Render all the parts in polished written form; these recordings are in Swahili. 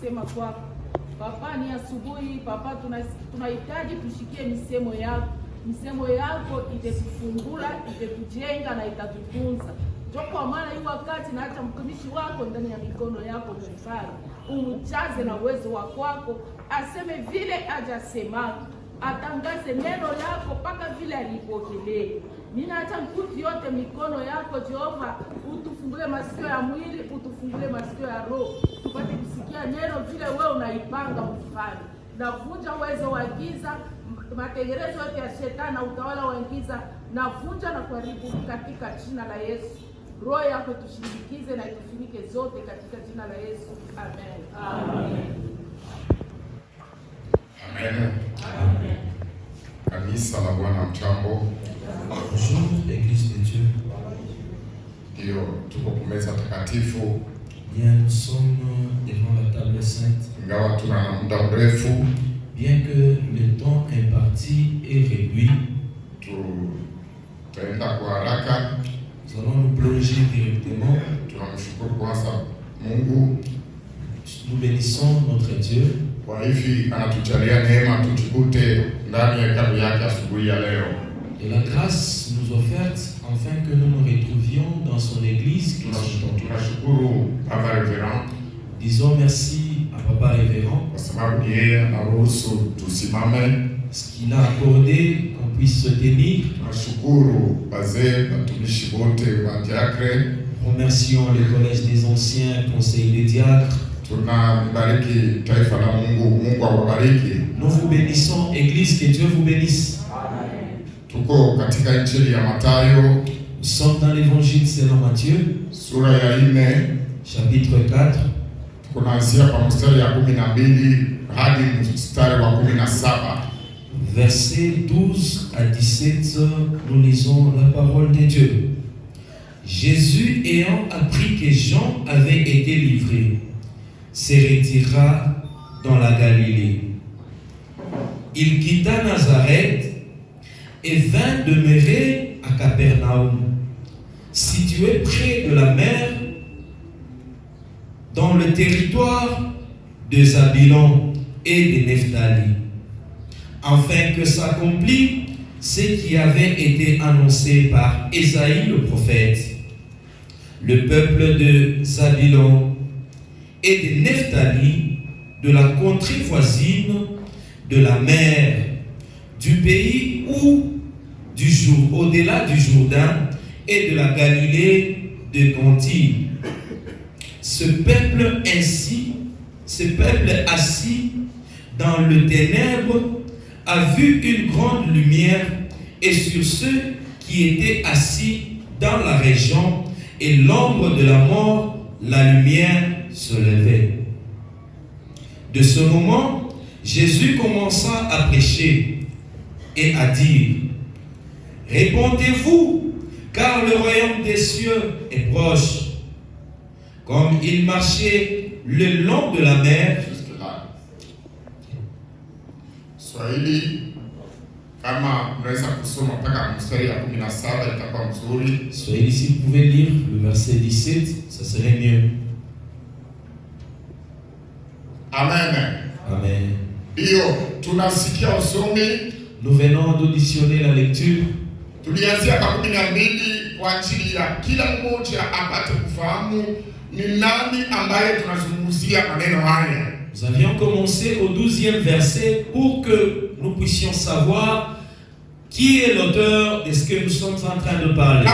Sema kwako Papa, ni asubuhi Papa, tunahitaji tushikie misemo yako. Misemo yako itatufungula, itatujenga na itatutunza. Ndio kwa maana hii wakati na hata mtumishi wako ndani ya mikono yako mfano, umchaze na uwezo wa kwako, aseme vile ajasema, atangaze neno lako mpaka vile alipokelee. Ninaacha mkuti yote mikono yako Jehova, utufungule masikio ya mwili, utufungule masikio ya roho, tupate kusikia neno vile wewe unaipanga mfano. Navunja uwezo wa giza, matengenezo yote ya shetani na utawala wa giza, navunja na kuharibu katika jina la Yesu. Roho yako tushindikize na itufunike zote katika jina la Yesu. Amen. Amen. Amen. Amen. Kanisa la Bwana mtambo. Bonjour, l'Église de Dieu. Ndio tuko kumeza takatifu. Bien, nous sommes devant la table sainte. Ingawa tuna muda mrefu, bien que le temps imparti est réduit, tutaenda kwa haraka. Nous allons nous plonger directement. Tunamshukuru kwanza Mungu. Nous bénissons notre Dieu. Kwa hivi anatujalia neema tujikute ndani ya hekalu yake asubuhi ya leo. Et la grâce nous offerte afin que nous nous retrouvions dans son église. Tunashukuru Papa Révérend. Disons merci à Papa Révérend. Kwa sababu yeye anaruhusu tusimame. Ce qu'il a accordé qu'on puisse se tenir. Tunashukuru wazee watumishi wote wa diacre. Remercions le collège des anciens, conseil des diacres. Tunabariki taifa la Mungu. Mungu awabariki. Nous vous bénissons, Église, que Dieu vous bénisse. Amen. Tuko katika Injili ya Mathayo. Nous sommes dans l'évangile selon Matthieu, sura ya 4, chapitre 4. Tunaanzia kwa mstari ya 12 hadi mstari wa 17. Versets 12 à 17, nous lisons la parole de Dieu. Jésus, ayant appris que Jean avait été livré, se retira dans la Galilée. Il quitta Nazareth et vint demeurer à Capernaum, situé près de la mer, dans le territoire de Zabulon et de Nephtali, afin que s'accomplisse ce qui avait été annoncé par Ésaïe le prophète. Le peuple de Zabulon et de Nephtali, de la contrée voisine, de la mer, du pays au-delà du Jourdain et de la Galilée de Conti. Ce peuple assis dans le ténèbre a vu une grande lumière, et sur ceux qui étaient assis dans la région et l'ombre de la mort, la lumière se levait. De ce moment, Jésus commença à prêcher et à dire: répondez-vous, car le royaume des cieux est proche. Comme il marchait le long de la mer. Swahili kama unaweza kusoma mpaka mstari ya 17 itakuwa mzuri. Swahili, si vous pouvez lire le verset 17, ça serait mieux. Amen. Amen. Ndio tunasikia usomi. Nous venons d'auditionner la lecture. Tulianzia kwa 12 kwa ajili ya kila mmoja apate kufahamu ni nani ambaye tunazungumzia maneno haya. Nous avions commencé au 12e verset pour que nous puissions savoir qui est l'auteur de ce que nous sommes en train de parler.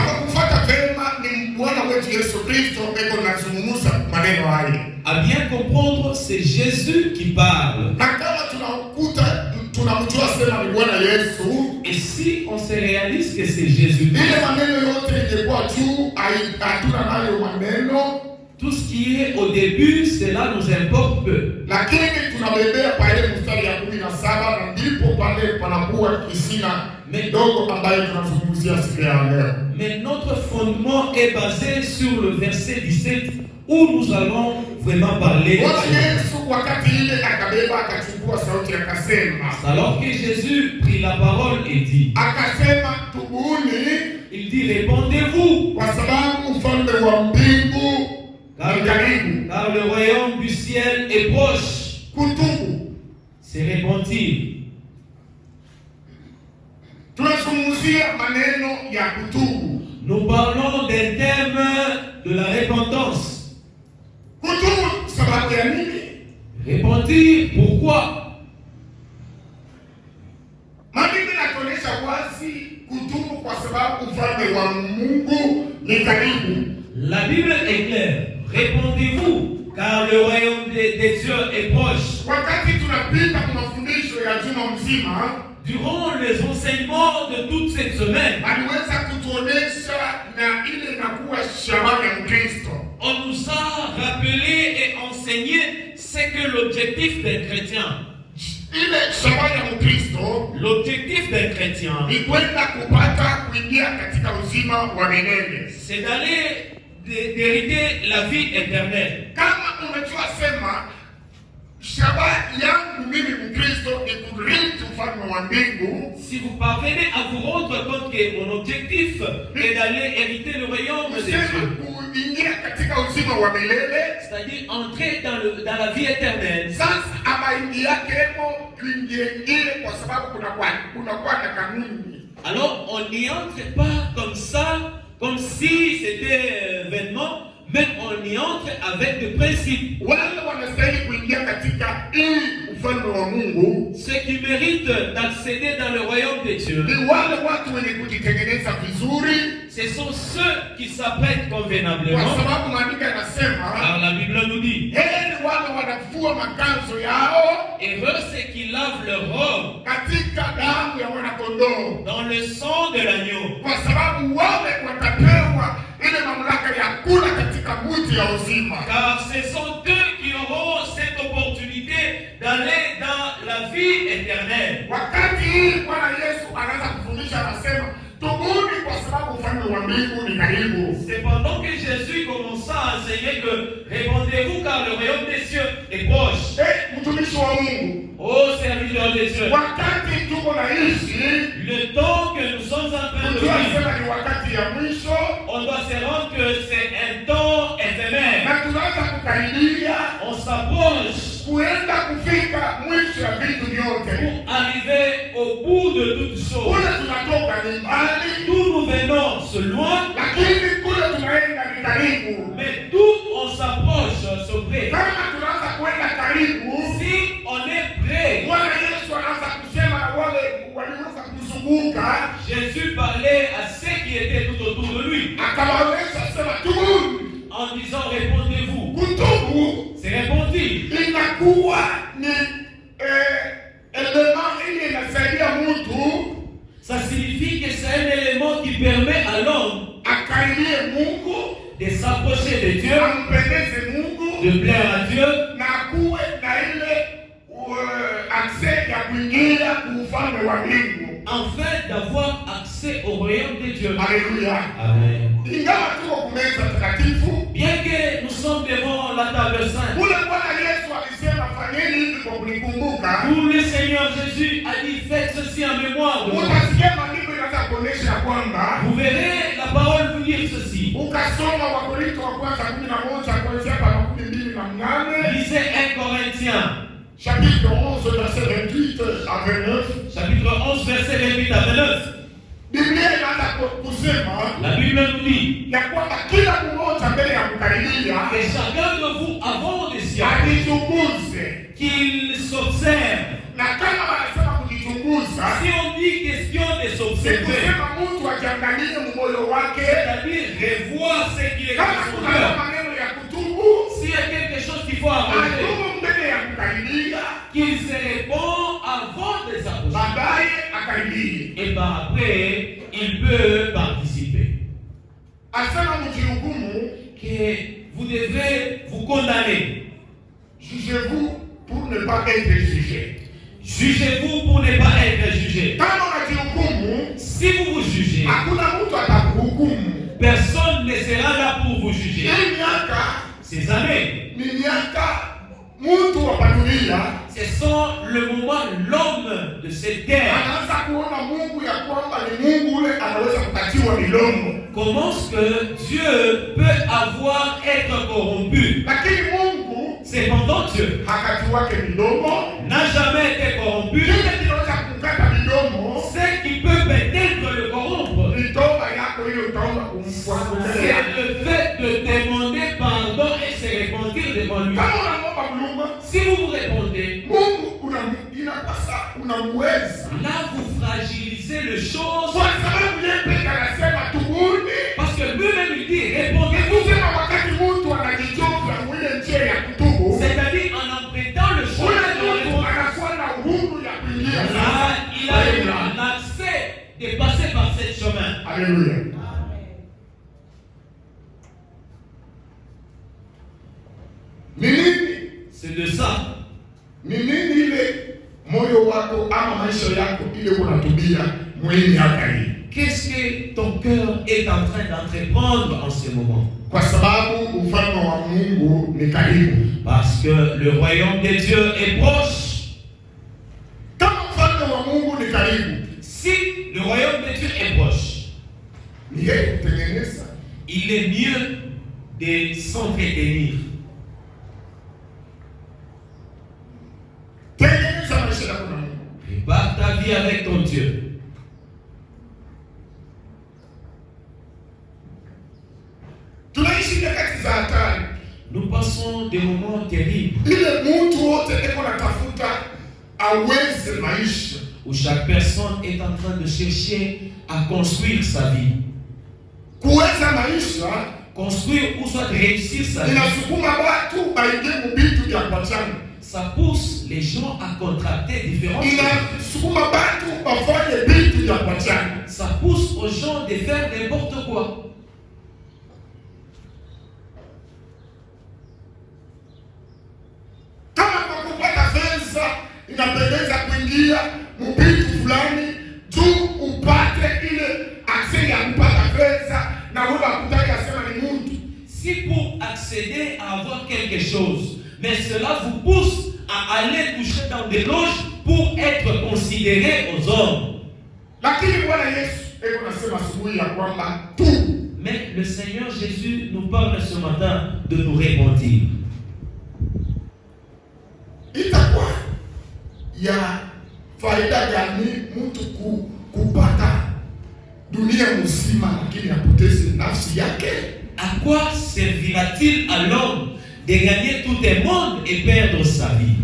À bien comprendre, c'est Jésus qui parle. Et si on se réalise que c'est Jésus, tout ce qui est au début, cela nous importe peu. Mais notre fondement est basé sur le verset 17 où nous allons vraiment parler. Alors que Jésus prit la parole et dit, il dit: répondez-vous, car le royaume du ciel ciel est proche. Kutubu. C'est repentir. Tunazungumzia maneno ya kutubu. Nous parlons des thèmes de la repentance. Kutubu sababu ya nini? Repentir, pourquoi? Maandiko yanatuonyesha wazi kutubu kwa sababu ufalme wa Mungu ni karibu. La Bible est claire. Répondez-vous, car le royaume des dieux est proche. Wakati tunapita kwa mafundisho ya juma mzima, durant les enseignements de toute cette semaine, aliweza kutuonesha na ile inakuwa shabaha ya Mkristo. On nous a rappelé et enseigné ce que l'objectif d'un chrétien. Ile shabaha ya Mkristo, l'objectif d'un chrétien, ni kwenda kupata kuingia katika uzima wa milele. C'est d'aller d'hériter la vie éternelle. Kama unajua sema shabaha yangu mimi Mkristo ni kurithi ufalme wa mbingu. Si vous parvenez à vous rendre compte que mon objectif est d'aller hériter le royaume des dieux, kuingia katika uzima wa milele, c'est-à-dire entrer dans la vie éternelle. Sasa amaingi yake emo kuingia kwa sababu kunakuwa na kanuni. Alors on n'y entre pas comme ça, comme si c'était vainement, mais on y entre avec des principes. Wale wanastahili kuingia katika ufalme wa Mungu, ceux qui méritent d'accéder dans le royaume des dieux, ni wale watu wenye kujitengeneza vizuri. Ce sont ceux qui s'apprêtent convenablement. Kwa sababu maandiko yanasema, car la Bible nous dit, heri wale wanafua makanzo yao, heureux ceux qui lavent leur robe katika damu ya mwana-kondoo, dans le sang de l'agneau, kwa sababu wale watapewa ile mamlaka ya kula katika mti ya uzima. Car ce sont eux qui auront cette opportunité d'aller dans la vie éternelle. Wakati hii Bwana Yesu anaanza kufundisha, anasema tubuni kwa sababu ufalme wa mbingu ni karibu. C'est pendant que Jésus commença à enseigner que répondez-vous car le royaume des cieux est proche. Mtumishi wa Mungu, ô serviteur des cieux, wakati tuko naishi, le temps que nous sommes en train de vivre, ni wakati ya mwisho, on doit se rendre que c'est un temps éphémère. Na tunaanza kukaribia, on s'approche kuenda kufika mwisho ya vitu vyote, pour arriver au bout de toutes choses. Kule tunatoka ni mbali, d'où nous venons c'est loin, lakini kule tunaenda ni karibu. Mais d'où on s'approche c'est près. Kama tunaanza kwenda karibu, si on est prêt, Bwana Yesu anaanza kusema na wale waliweza kuzunguka. Jésus parlait à ceux qui étaient tout autour de lui. Akawaeleza sema tubuni, en disant répondez-vous. Kutubu c'est répondre. Inakuwa ni élément ile inasaidia mtu. Ça signifie que c'est un élément qui permet à l'homme akaribie Mungu, de s'approcher de Dieu, ampendeze Mungu, de plaire à Dieu, na kuwe na ile accès ya kuingia ufalme wa mbingu, afin d'avoir accès au royaume de Dieu. Alléluia. Amen. Ingawa tuko kumeza takatifu, bien que nous sommes devant la table sainte, ule Bwana Yesu alisema fanyeni hivi kwa kunikumbuka. où le Seigneur Jésus a dit faites ceci en mémoire de moi. Utasikia maandiko yanaweza kuonesha kwamba, vous verrez la parole vous dire ceci. Ukasoma Wakorintho wa kwanza 11 kuanzia hapa 28. Lisez 1 Corinthiens chapitre 11 verset 28 à 29. Chapitre 11 verset 28 à 29. Biblia inaanza kusema, la Bible nous dit, ya kwamba kila mmoja mbele ya kukaribia, et chacun de vous avant de s'y ajichunguze, qu'il s'observe. Na kama wanasema kujichunguza, si on dit question de s'observer, kusema mtu ajiangalie moyo wake, c'est-à-dire revoir ce qui est dans son cœur. maneno ya kutubu, s'il y a quelque chose qu'il faut arranger, atubu mbele ya kukaribia, qu'il se répond avant de s'approcher, baadaye akaribie, et par après il peut participer. Asema mjihukumu, que vous devrez vous condamner. Jugez-vous pour ne pas être jugé. Jugez-vous pour ne pas être jugé. Kama unajihukumu, si vous vous jugez, hakuna mtu atakuhukumu. Personne ne sera là pour vous juger. Ces années, mtu wa dunia, ce sont le moment l'homme de cette terre anaanza kuona Mungu ya kwamba ni Mungu ule anaweza kukatiwa midomo. Comment est-ce que Dieu peut être corrompu? Lakini Mungu, Cependant, Dieu hakati wake midomo, n'a jamais été corrompu. kile kinaweza kukata midomo Ce qui peut peut-être le corrompre, ni toba yako ile utaomba kumfuatilia. c'est le fait de demander pardon et se repentir devant lui. Kama unaomba Mungu, Si vous vous répondez, Mungu inapasa unamweza. là vous fragilisez les choses. Kwa sababu yeye pekee anasema tubuni. Parce que lui-même il dit, répondez-vous. Kusema wakati mtu anajichoka mwile njia ya kutubu, C'est-à-dire en empruntant le ule chemin de la mtu réponse. anakuwa na uhuru ya kuingia Là, sasa. il a eu l'accès de passer par ce chemin. Haleluya. Ni nini? C'est de ça. Ni nini ile moyo wako ama maisha yako ile unatubia mwini hapa hii? Qu'est-ce que ton cœur est en train d'entreprendre en ce moment? Kwa sababu ufalme wa Mungu ni karibu. Parce que le royaume de Dieu est proche. Kama ufalme wa Mungu ni karibu, Si le royaume de Dieu est proche, ni yeye kutengeneza. il est mieux de s'entretenir. Tengeneza maisha yako na Mungu. Prépare ta vie avec ton Dieu. Tunaishi nyakati za hatari. Nous passons des moments terribles Ile mtu wote eko natafuta aweze maisha. où chaque personne est en train de chercher à construire sa vie. Kuweza maisha Construire ou soit réussir sa vie. inasukuma watu baingie mubitu vya kuachana. Ça pousse les gens à contracter différentes choses. Inasukuma watu wafanye vitu vya kuachana. Ça pousse aux gens de faire n'importe quoi. Kama kwa kupata pesa inapendeza kuingia mubitu fulani juu upate ile akse ya kupata pesa na wewe akutaki asema ni mtu. Si pour accéder à avoir quelque chose, mais cela vous pousse à aller toucher dans des loges pour être considéré aux hommes. Lakini Bwana Yesu eko nasema asubuhi ya kwamba tu Mais le Seigneur Jésus nous parle ce matin de nous repentir. itakuwa ya faida gani mtu kupata dunia mzima lakini apoteze nafsi yake? À quoi servira-t-il à l'homme de gagner tout le monde et perdre sa vie?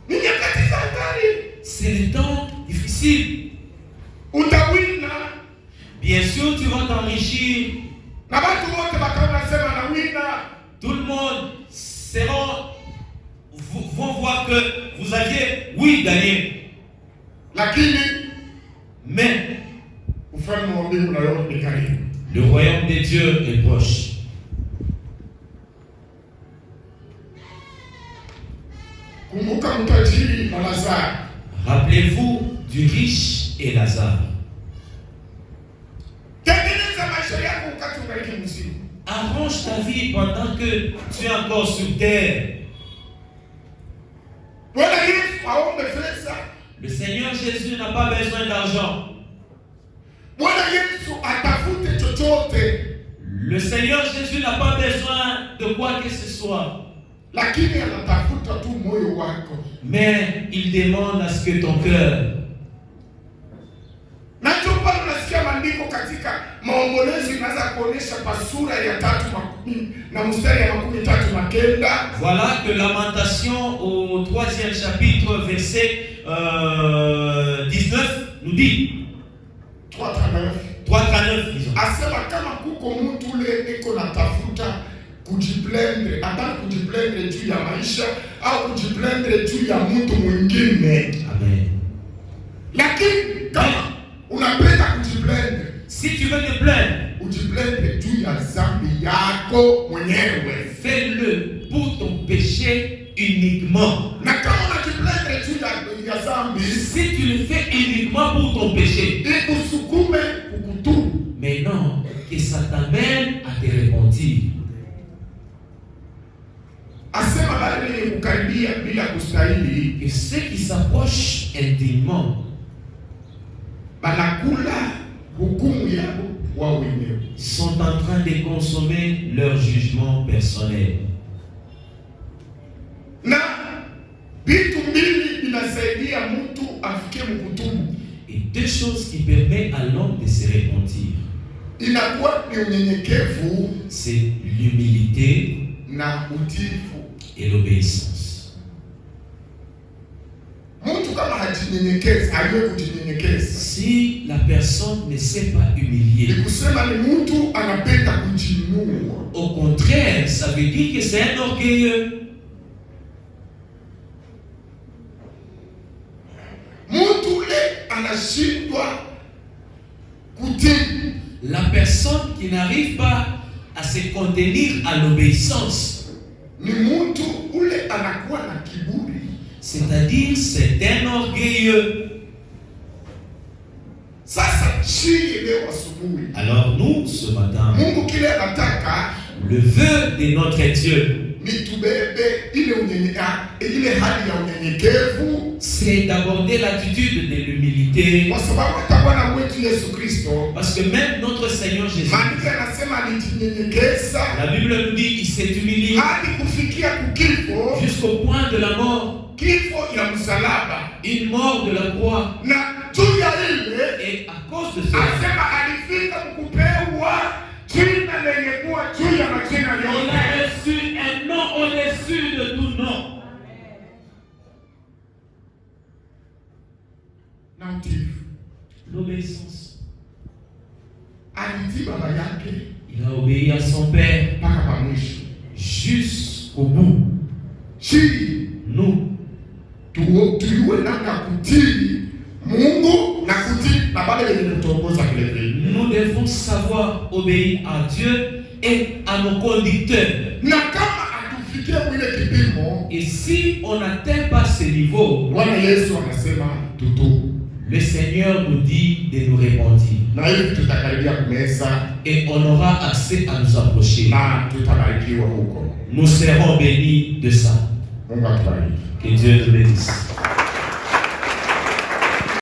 Ni nyakati za hatari. C'est le temps difficile. Utawina Bien sûr, tu vas t'enrichir. na watu wote wataona na wina. Tout le monde vont voir que vous aviez, oui, gagné. Lakini Mais ufalme wa mbingu na roho ni karibu. le royaume de Dieu est proche. Kumbuka mtajiri na Lazaro. Rappelez-vous du riche et Lazare. Tengeneza maisha yako wakati unaishi mzima. Arrange ta vie pendant que tu es encore sur terre. Bwana Yesu aombe pesa. Le Seigneur Jésus n'a pas besoin d'argent. Bwana Yesu atafute chochote. Le Seigneur Jésus n'a pas besoin de quoi que ce soit. Lakini anatafuta tu moyo wako. Mais il demande à ce que ton cœur. Na ndio pale unasikia maandiko katika Maombolezi inaanza kuonesha kwa sura ya 3 na mstari ya 13. Voilà que Lamentation au 3e chapitre verset 19 nous dit 3:9 disons. Asema kama kuko mtu ule iko natafuta kujiblendre, hata kujiblendre juu ya maisha au kujiblendre juu ya mtu mwingine. Amen. Lakini kama unapenda kujiblendre, si tu veux te plaindre, ujiblendre juu ya dhambi yako mwenyewe. Fais-le pour ton péché uniquement. Na kama unajiblendre juu ya dhambi, si tu le fais uniquement pour ton péché, ikusukume kukutubu. Mais non, que ça t'amène à te repentir. Asema bali ni kukaribia bila kustahili, que ceux qui s'approchent intimement banakula hukumu yao wao wenyewe. sont en train de consommer leur jugement personnel. Na vitu mbili inasaidia mtu afikie mkutubu. Et deux choses qui permettent à l'homme de se repentir. Inakuwa ni unyenyekevu, c'est l'humilité na utiifu et l'obéissance. Mtu kama hajinyenyekeza, hajui kujinyenyekeza, si la personne ne sait pas humilier, ni kusema ni mtu anapenda kujinua. Au contraire, ça veut dire que c'est un orgueilleux. Mtu ule anashindwa kutii. La personne qui n'arrive pas à se contenir à l'obéissance, ni mtu ule anakuwa na kiburi. C'est-à-dire c'est un orgueilleux. Sasa chini leo asubuhi, alors nous ce matin, Mungu kile anataka, le vœu de notre Dieu, ni tubebe ile hali ya unyenyekevu, c'est d'aborder l'attitude de l'humilité, kwa sababu hata Bwana wetu Yesu Kristo, parce que même notre Seigneur Jésus, maandiko yanasema alijinyenyekeza, la Bible nous dit il s'est humilié hadi kufikia kukifo, jusqu'au point de la mort, kifo ya msalaba, une mort de la croix. na juu ya ile, et à cause de cela, asema alifika kupewa jina lenye kuwa juu ya majina il yote. a reçu un nom au-dessus de tout nom. Na utiifu, L'obéissance. alitii baba yake, Il a obéi à son père mpaka pa mwisho. jusqu'au bout. Chini Nous, tuiwe namna kutii Mungu na kutii na baba yenye kutuongoza vile vile. nous devons savoir obéir à Dieu et à nos conducteurs. Na kama atufikie mwile kipimo, Et si on n'atteint pas ce niveau, Bwana Yesu anasema tutubu. le Seigneur nous dit de nous repentir. Na hivi tutakaribia kumeza Et on aura accès à nous approcher. na tutabarikiwa huko. Nous serons bénis de ça. Mungu atubariki. Que Dieu nous bénisse.